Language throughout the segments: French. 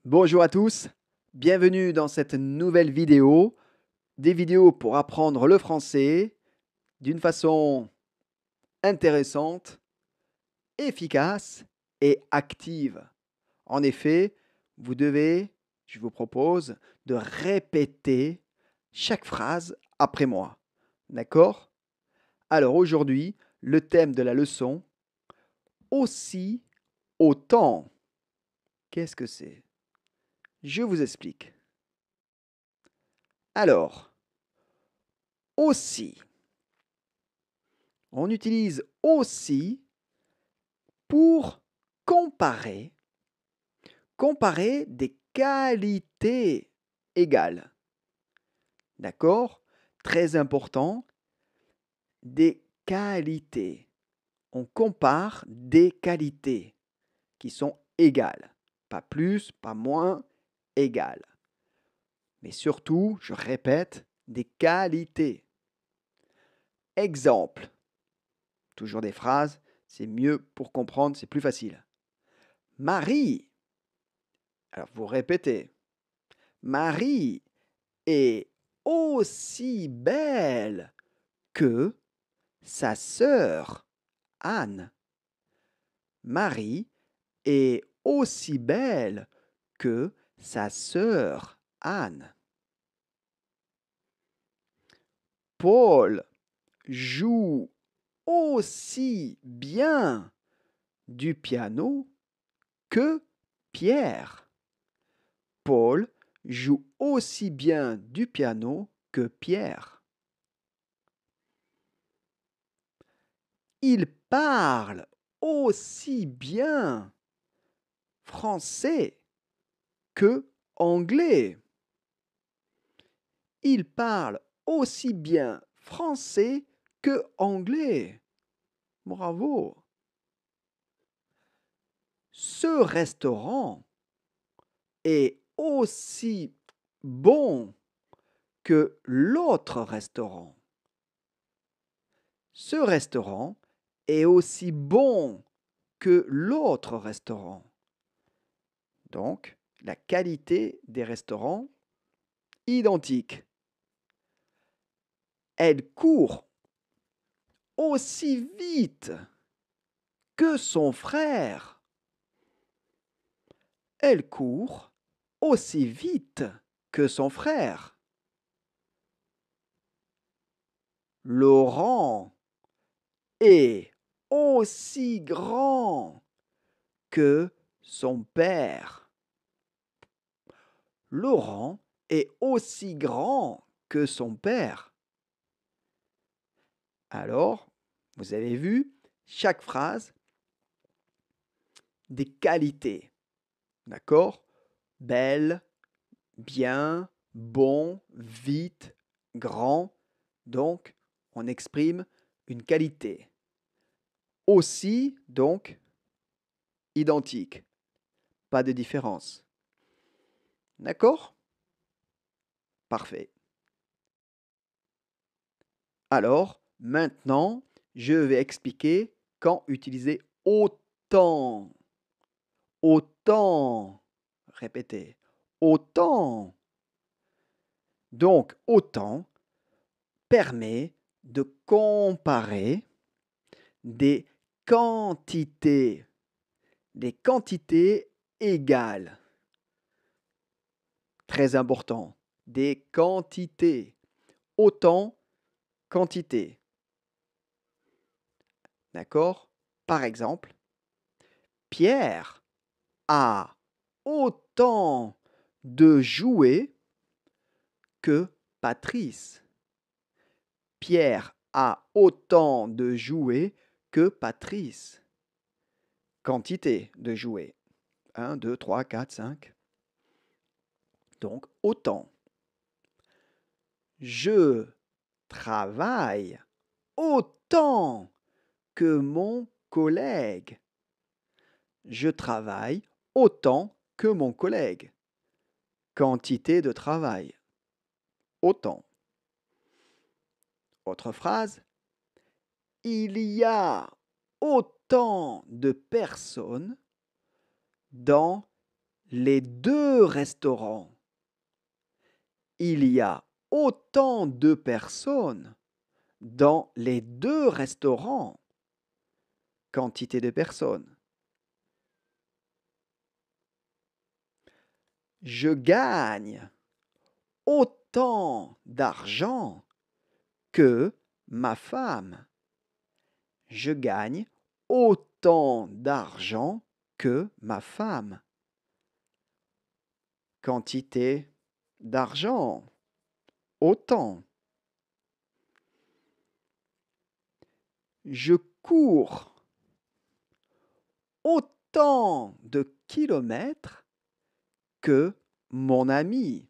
Bonjour à tous, bienvenue dans cette nouvelle vidéo, des vidéos pour apprendre le français d'une façon intéressante, efficace et active. En effet, je vous propose de répéter chaque phrase après moi. D'accord? Alors aujourd'hui, le thème de la leçon, aussi, autant. Qu'est-ce que c'est? Je vous explique. Alors, aussi. On utilise aussi pour comparer, comparer des qualités égales. D'accord? Très important, des qualités. On compare des qualités qui sont égales. Pas plus, pas moins, égales. Mais surtout, je répète, des qualités. Exemple. Toujours des phrases, c'est mieux pour comprendre, c'est plus facile. Marie. Alors vous répétez. Marie est aussi belle que sa sœur Anne. Marie est aussi belle que sa sœur Anne. Paul joue aussi bien du piano que Pierre. Paul joue aussi bien du piano que Pierre. Il parle aussi bien français que anglais. Il parle aussi bien français que anglais. Bravo. Ce restaurant est aussi bon que l'autre restaurant. Ce restaurant est aussi bon que l'autre restaurant. Donc, la qualité des restaurants identique. Elle court aussi vite que son frère. Elle court aussi vite que son frère. Laurent est aussi grand que son père. Laurent est aussi grand que son père. Alors, vous avez vu, chaque phrase, des qualités. D'accord? Belle, bien, bon, vite, grand. Donc, on exprime une qualité. Aussi, donc, identique. Pas de différence. D'accord? Parfait. Alors, maintenant, je vais expliquer quand utiliser autant. Autant. Répétez. Autant. Donc, autant permet de comparer des quantités égales. Très important. Des quantités. Autant, quantité. D'accord? Par exemple, Pierre a autant de jouets que Patrice. Pierre a autant de jouets que Patrice. Quantité de jouets. 1, 2, 3, 4, 5. Donc, autant. Je travaille autant que mon collègue. Je travaille autant que mon collègue. Quantité de travail. Autant. Autre phrase. Il y a autant de personnes dans les deux restaurants. Il y a autant de personnes dans les deux restaurants. Quantité de personnes. Je gagne autant d'argent que ma femme. Je gagne autant d'argent que ma femme. Quantité d'argent. Autant. Je cours autant de kilomètres que mon ami.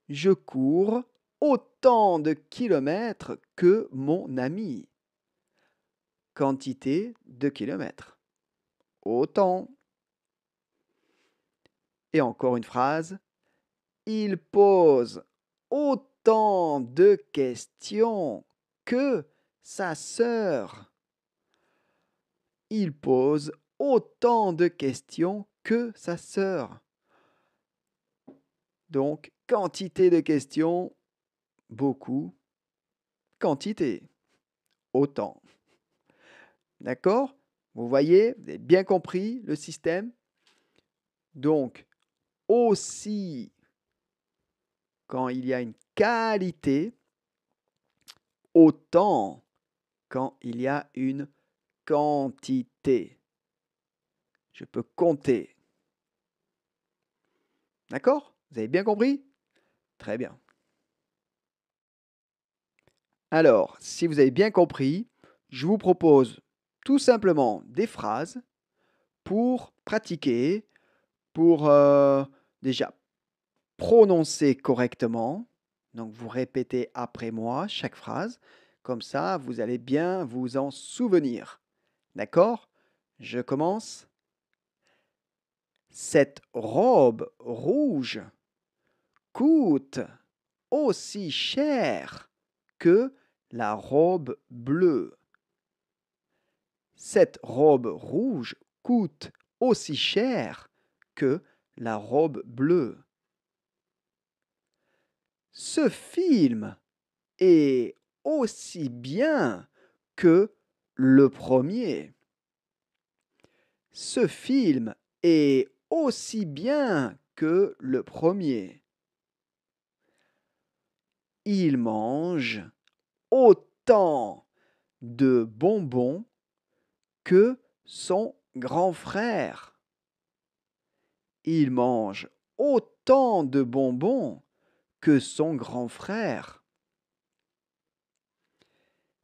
Je cours autant de kilomètres que mon ami. Quantité de kilomètres. Autant. Et encore une phrase. Il pose autant de questions que sa sœur. Il pose autant de questions que sa sœur. Donc, quantité de questions, beaucoup. Quantité, autant. D'accord? Vous voyez, vous avez bien compris le système? Donc, aussi, quand il y a une qualité, autant quand il y a une quantité. Je peux compter. D'accord? Vous avez bien compris? Très bien. Alors, si vous avez bien compris, je vous propose tout simplement des phrases pour pratiquer, pour déjà prononcer correctement. Donc, vous répétez après moi chaque phrase. Comme ça, vous allez bien vous en souvenir. D'accord? Je commence. Cette robe rouge coûte aussi cher que la robe bleue. Cette robe rouge coûte aussi cher que la robe bleue. Ce film est aussi bien que le premier. Ce film est aussi bien que le premier. Il mange autant de bonbons que son grand frère. Il mange autant de bonbons que son grand frère.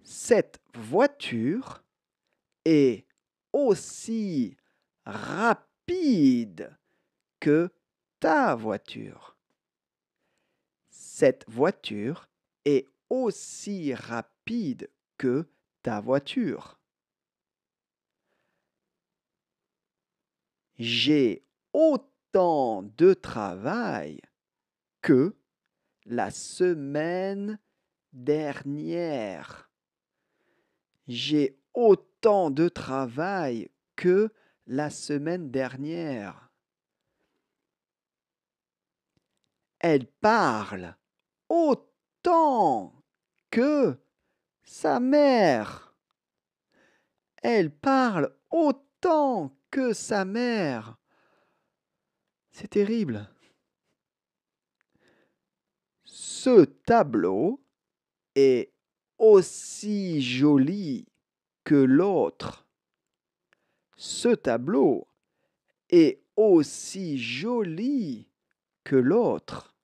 Cette voiture est aussi rapide que ta voiture. Cette voiture est aussi rapide que ta voiture. J'ai autant de travail que la semaine dernière. J'ai autant de travail que la semaine dernière. Elle parle autant que sa mère. Elle parle autant que sa mère. C'est terrible. Ce tableau est aussi joli que l'autre. Ce tableau est aussi joli que l'autre.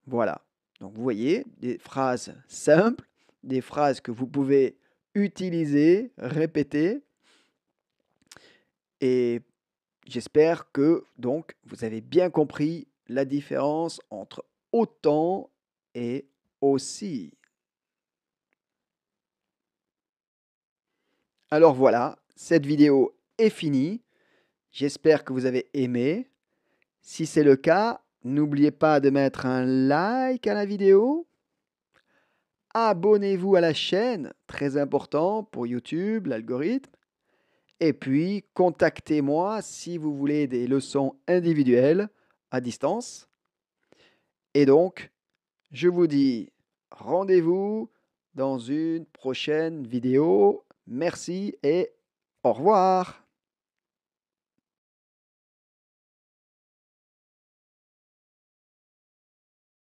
Voilà. Donc vous voyez, des phrases simples, des phrases que vous pouvez utiliser, répéter. Et j'espère que donc vous avez bien compris la différence entre autant et aussi. Alors voilà, cette vidéo est finie. J'espère que vous avez aimé. Si c'est le cas, n'oubliez pas de mettre un like à la vidéo. Abonnez-vous à la chaîne, très important pour YouTube, l'algorithme. Et puis, contactez-moi si vous voulez des leçons individuelles à distance. Et donc, je vous dis rendez-vous dans une prochaine vidéo. Merci et au revoir.